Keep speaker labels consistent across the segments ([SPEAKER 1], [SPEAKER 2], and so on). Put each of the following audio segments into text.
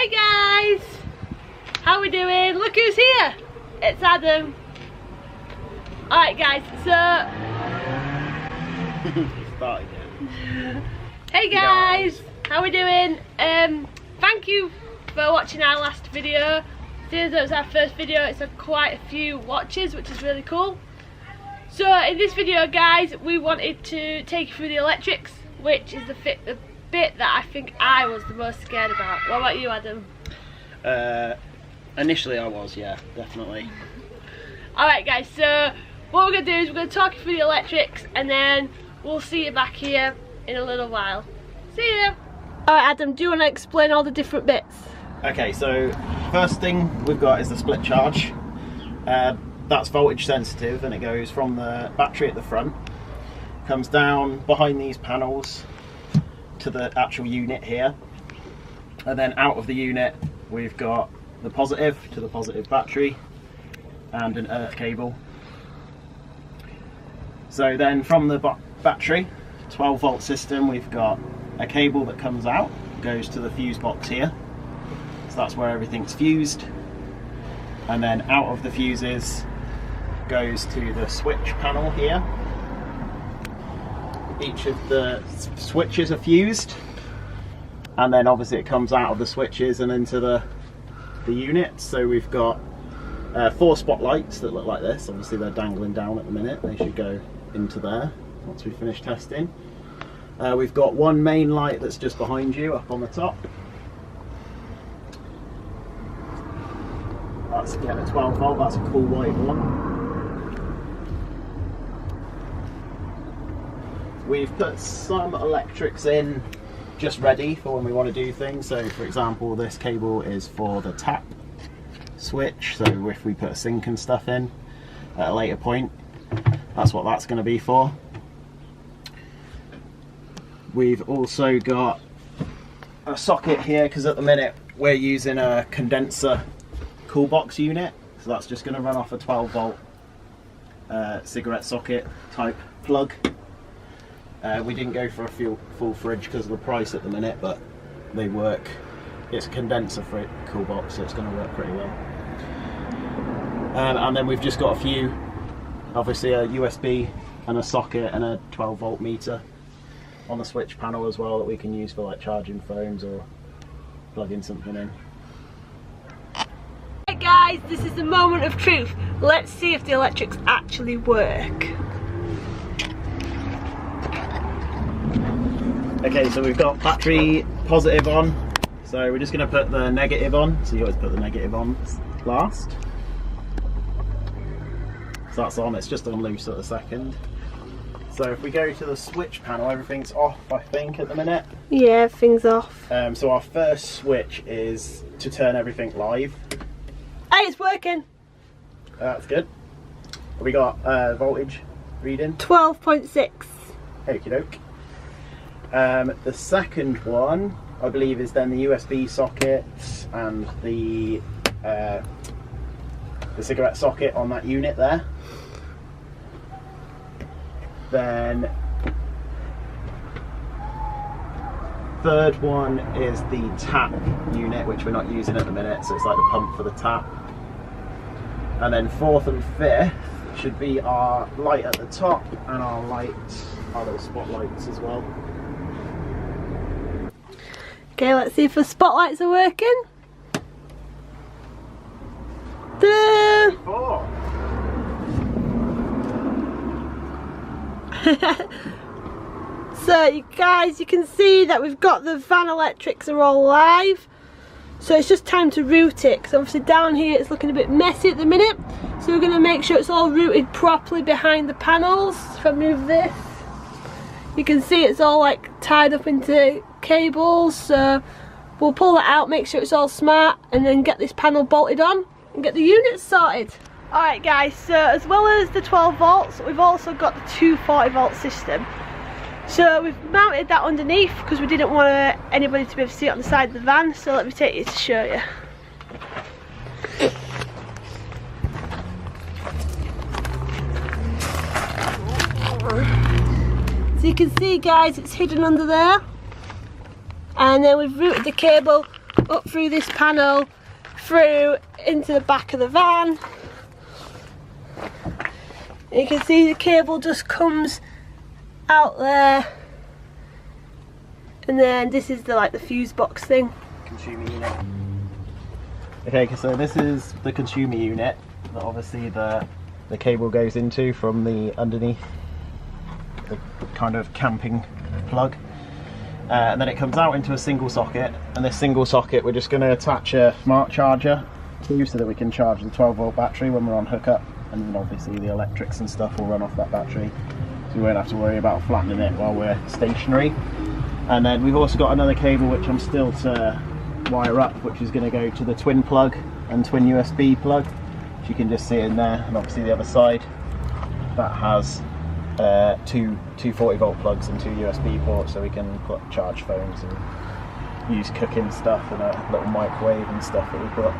[SPEAKER 1] Hey guys! How we doing? Look who's here! It's Adam. Alright guys, so...
[SPEAKER 2] Start again.
[SPEAKER 1] Hey guys! How we doing? Thank you for watching our last video. Since it was our first video, it's had quite a few watches, which is really cool. So in this video guys, we wanted to take you through the electrics, which is the bit that I think I was the most scared about. What about you, Adam?
[SPEAKER 2] Initially I was, yeah, definitely.
[SPEAKER 1] Alright guys, so what we're going to do is we're going to talk you through the electrics and then we'll see you back here in a little while. See ya! Alright Adam, do you want to explain all the different bits?
[SPEAKER 2] Okay, so first thing we've got is the split charge. That's voltage sensitive and it goes from the battery at the front, comes down behind these panels to the actual unit here, and then out of the unit we've got the positive to the positive battery and an earth cable. So then from the battery 12 volt system, we've got a cable that comes out, goes to the fuse box here, so that's where everything's fused, and then out of the fuses goes to the switch panel here. Each of the switches are fused, and then obviously it comes out of the switches and into the unit. So we've got 4 spotlights that look like this. Obviously they're dangling down at the minute, they should go into there once we finish testing. We've got one main light that's just behind you up on the top. That's again a 12 volt, that's a cool white one. We've put some electrics in just ready for when we want to do things. So for example, this cable is for the tap switch, so if we put a sink and stuff in at a later point, that's what that's going to be for. We've also got a socket here because at the minute we're using a condenser cool box unit, so that's just going to run off a 12 volt cigarette socket type plug. We didn't go for a full fridge because of the price at the minute, but they work. It's a condenser for cool box, so it's going to work pretty well. And then we've just got a few, obviously a USB and a socket and a 12 volt meter on the switch panel as well that we can use for like charging phones or plugging something in.
[SPEAKER 1] Hey guys, this is the moment of truth. Let's see if the electrics actually work.
[SPEAKER 2] Okay, so we've got battery positive on, so we're just going to put the negative on, so you always put the negative on last. So that's on, it's just on loose at the second. So if we go to the switch panel, everything's off I think at the minute.
[SPEAKER 1] Yeah, everything's off.
[SPEAKER 2] So our first switch is to turn everything live.
[SPEAKER 1] Hey, it's working.
[SPEAKER 2] That's good. We got voltage reading.
[SPEAKER 1] 12.6.
[SPEAKER 2] Okie doke. The second one, I believe, is then the USB socket and the cigarette socket on that unit there. Then third one is the tap unit, which we're not using at the minute, so it's like the pump for the tap. And then fourth and fifth should be our light at the top and our lights, our little spotlights as well.
[SPEAKER 1] Okay, let's see if the spotlights are working. Ta-da! So you guys, you can see that we've got the van electrics are all live. So it's just time to route it, because obviously down here it's looking a bit messy at the minute. So we're going to make sure it's all routed properly behind the panels. If I move this, you can see it's all like tied up into cables. So we'll pull that out, make sure it's all smart, and then get this panel bolted on and get the unit sorted. Alright guys, so as well as the 12 volts, we've also got the 240 volt system. So we've mounted that underneath because we didn't want anybody to be able to see it on the side of the van, so let me take you to show you. So you can see guys, it's hidden under there. And then we've routed the cable up through this panel, through into the back of the van. And you can see the cable just comes out there, and then this is the like the fuse box thing.
[SPEAKER 2] Consumer unit. Okay, so this is the consumer unit that obviously the cable goes into from the underneath, the kind of camping plug. And then it comes out into a single socket, and this single socket we're just going to attach a smart charger to so that we can charge the 12-volt battery when we're on hookup, and then obviously the electrics and stuff will run off that battery, so we won't have to worry about flattening it while we're stationary. And then we've also got another cable which I'm still to wire up, which is going to go to the twin plug and twin USB plug, which you can just see in there. And obviously the other side that has two 40-volt plugs and two USB ports, so we can put charge phones and use cooking stuff and a little microwave and stuff that we've got.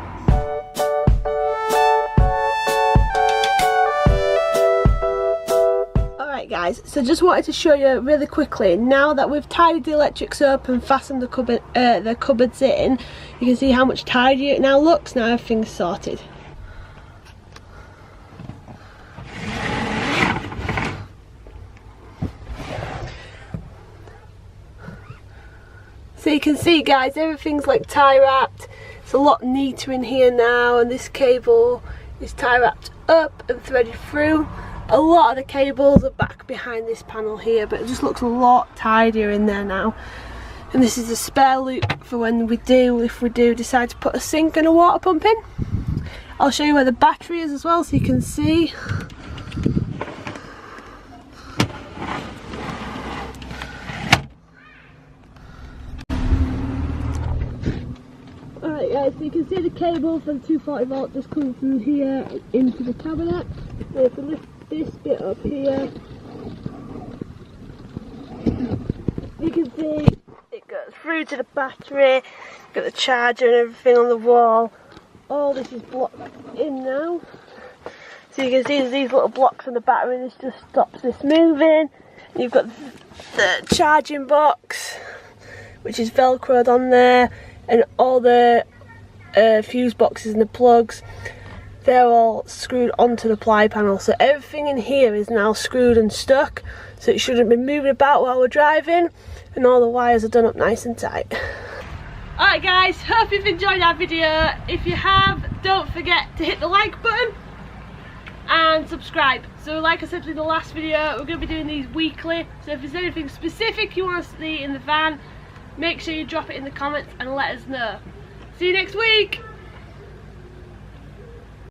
[SPEAKER 1] Alright guys, so just wanted to show you really quickly, now that we've tidied the electrics up and fastened the cupboards in, you can see how much tidier it now looks. Now everything's sorted. So you can see guys, everything's like tie wrapped. It's a lot neater in here now, and this cable is tie wrapped up and threaded through. A lot of the cables are back behind this panel here, but it just looks a lot tidier in there now. And this is a spare loop for when we do, if we do decide to put a sink and a water pump in. I'll show you where the battery is as well so you can see. Alright guys, so you can see the cable for the 240 volt just coming through here into the cabinet. So if we lift this bit up here, you can see it goes through to the battery, got the charger and everything on the wall. All this is blocked in now. So you can see there's these little blocks on the battery, this just stops this moving. You've got the charging box, which is velcroed on there, and all the fuse boxes and the plugs, they're all screwed onto the ply panel. So everything in here is now screwed and stuck, so it shouldn't be moving about while we're driving, and all the wires are done up nice and tight. Alright guys, hope you've enjoyed our video. If you have, don't forget to hit the like button and subscribe. So like I said in the last video, we're going to be doing these weekly, so if there's anything specific you want to see in the van, make sure you drop it in the comments and let us know. See you next week!